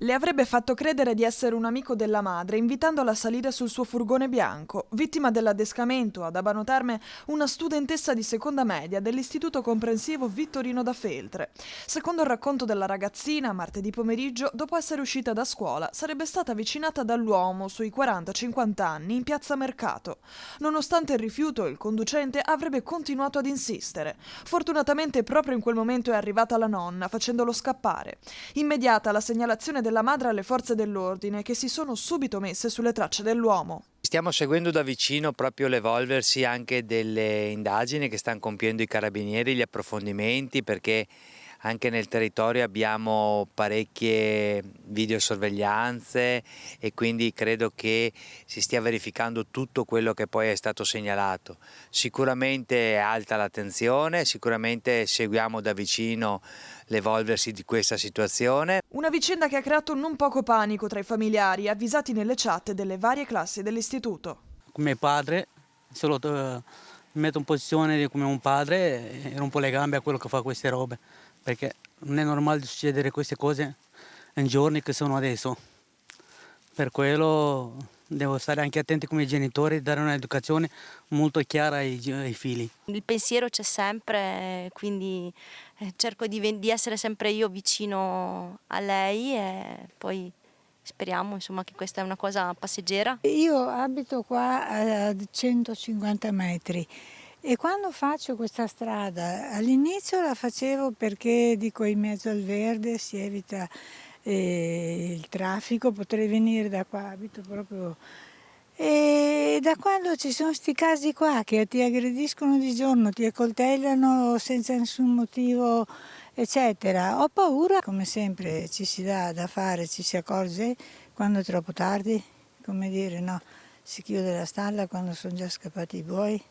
Le avrebbe fatto credere di essere un amico della madre, invitandola a salire sul suo furgone bianco. Vittima dell'adescamento ad Abano Terme, una studentessa di seconda media dell'Istituto Comprensivo Vittorino da Feltre. Secondo il racconto della ragazzina, martedì pomeriggio, dopo essere uscita da scuola, sarebbe stata avvicinata dall'uomo sui 40-50 anni in piazza Mercato. Nonostante il rifiuto, il conducente avrebbe continuato ad insistere. Fortunatamente proprio in quel momento è arrivata la nonna, facendolo scappare. Immediata la segnalazione della madre alle forze dell'ordine, che si sono subito messe sulle tracce dell'uomo. Stiamo seguendo da vicino proprio l'evolversi anche delle indagini che stanno compiendo i carabinieri, gli approfondimenti, perché anche nel territorio abbiamo parecchie videosorveglianze e quindi credo che si stia verificando tutto quello che poi è stato segnalato. Sicuramente è alta l'attenzione, sicuramente seguiamo da vicino l'evolversi di questa situazione. Una vicenda che ha creato non poco panico tra i familiari, avvisati nelle chat delle varie classi dell'istituto. Come padre, mi metto in posizione come un padre e rompo le gambe a quello che fa queste robe, perché non è normale di succedere queste cose in giorni che sono adesso. Per quello devo stare anche attenti come genitori, dare un'educazione molto chiara ai figli. Il pensiero c'è sempre, quindi cerco di essere sempre io vicino a lei e poi speriamo insomma, che questa è una cosa passeggera. Io abito qua a 150 metri e quando faccio questa strada, all'inizio la facevo perché dico in mezzo al verde si evita il traffico, potrei venire da qua, abito proprio. E da quando ci sono questi casi qua che ti aggrediscono di giorno, ti accoltellano senza nessun motivo, eccetera, ho paura. Come sempre ci si dà da fare, ci si accorge quando è troppo tardi, come dire, no, si chiude la stalla quando sono già scappati i buoi.